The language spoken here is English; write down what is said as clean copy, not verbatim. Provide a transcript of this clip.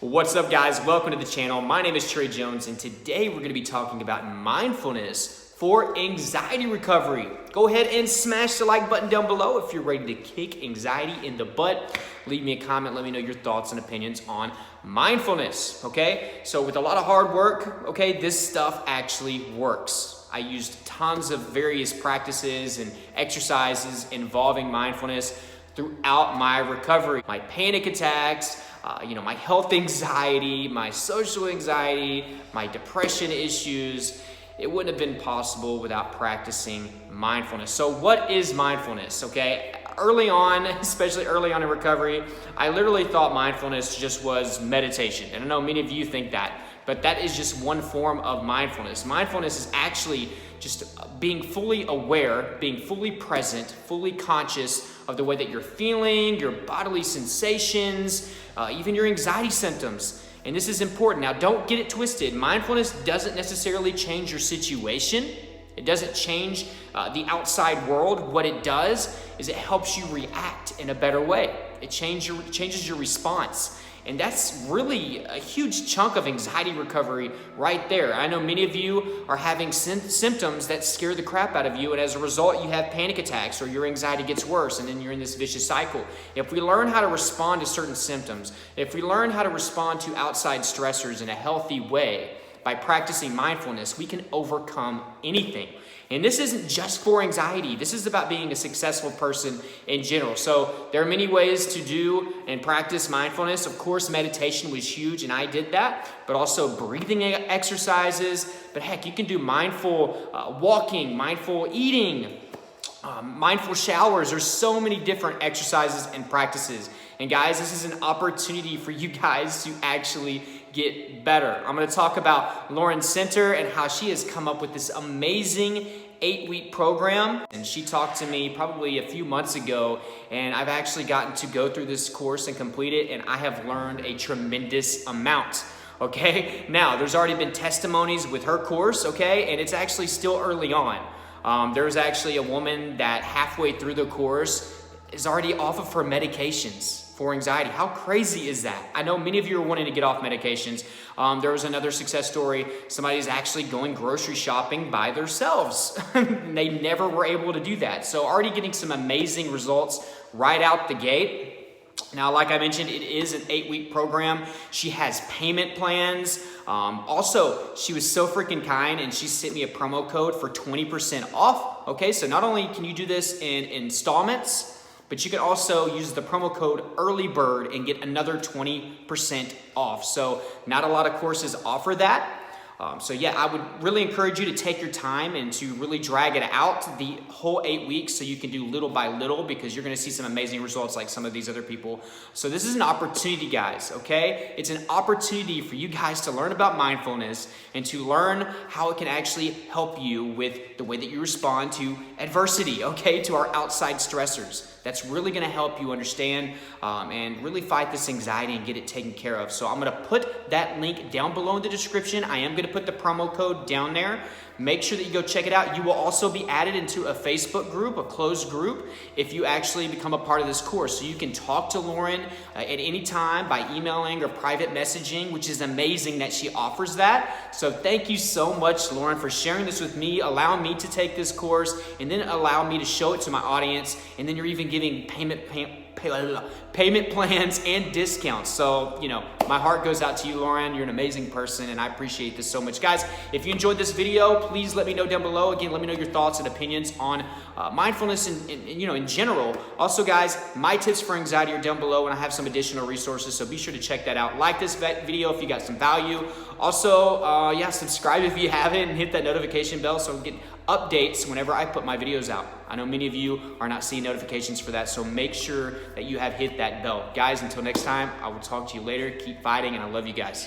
What's up, guys? Welcome to the channel. My name is Trey Jones, and today we're going to be talking about mindfulness for anxiety recovery. Go ahead and smash the like button down below if you're ready to kick anxiety in the butt. Leave me a comment. Let me know your thoughts and opinions on mindfulness, okay? So with a lot of hard work, okay, this stuff actually works. I used tons of various practices and exercises involving mindfulness throughout my recovery. My panic attacks, my health anxiety, my social anxiety, my depression issues, it wouldn't have been possible without practicing mindfulness. So what is mindfulness, okay? Early on, especially early on in recovery, I literally thought mindfulness just was meditation. And I know many of you think that, but that is just one form of mindfulness. Mindfulness is actually just being fully aware, being fully present, fully conscious of the way that you're feeling, your bodily sensations, even your anxiety symptoms. And this is important. Now, don't get it twisted. Mindfulness doesn't necessarily change your situation. It doesn't change the outside world. What it does is it helps you react in a better way. It changes your response. And that's really a huge chunk of anxiety recovery right there. I know many of you are having symptoms that scare the crap out of you, and as a result, you have panic attacks or your anxiety gets worse, and then you're in this vicious cycle. If we learn how to respond to certain symptoms, if we learn how to respond to outside stressors in a healthy way by practicing mindfulness, we can overcome anything. And this isn't just for anxiety. This is about being a successful person in general. So there are many ways to do and practice mindfulness. Of course, meditation was huge, and I did that, but also breathing exercises. But heck, you can do mindful walking, mindful eating, mindful showers. There's so many different exercises and practices. And guys, this is an opportunity for you guys to actually get better. I'm going to talk about Lauren Center and how she has come up with this amazing 8-week program. And she talked to me probably a few months ago, and I've actually gotten to go through this course and complete it, and I have learned a tremendous amount. Okay, now there's already been testimonies with her course, okay, and it's actually still early on. There's actually a woman that halfway through the course is already off of her medications for anxiety. How crazy is that? I know many of you are wanting to get off medications. There was another success story. Somebody's actually going grocery shopping by themselves. They never were able to do that. So already getting some amazing results right out the gate. Now, like I mentioned, it is an 8-week program. She has payment plans. Also, she was so freaking kind, and she sent me a promo code for 20% off. Okay, so not only can you do this in installments, but you can also use the promo code EARLYBIRD and get another 20% off. So not a lot of courses offer that. So yeah, I would really encourage you to take your time and to really drag it out the whole 8 weeks so you can do little by little, because you're going to see some amazing results like some of these other people. So this is an opportunity, guys, okay? It's an opportunity for you guys to learn about mindfulness and to learn how it can actually help you with the way that you respond to adversity, okay? To our outside stressors. That's really going to help you understand and really fight this anxiety and get it taken care of. So I'm going to put that link down below in the description. I am going to put the promo code down there. Make sure that you go check it out. You will also be added into a Facebook group, a closed group, if you actually become a part of this course. So you can talk to Lauren at any time by emailing or private messaging, which is amazing that she offers that. So thank you so much, Lauren, for sharing this with me, allowing me to take this course, and then allow me to show it to my audience. And then you're even giving payment plans and discounts. So, my heart goes out to you, Lauren. You're an amazing person, and I appreciate this so much. Guys, if you enjoyed this video, please let me know down below. Again, let me know your thoughts and opinions on mindfulness in general. Also, guys, my tips for anxiety are down below, and I have some additional resources, so be sure to check that out. Like this video if you got some value. Also, subscribe if you haven't, and hit that notification bell so you get updates whenever I put my videos out. I know many of you are not seeing notifications for that, so make sure that you have hit that bell. Guys, until next time, I will talk to you later. Keep fighting, and I love you guys.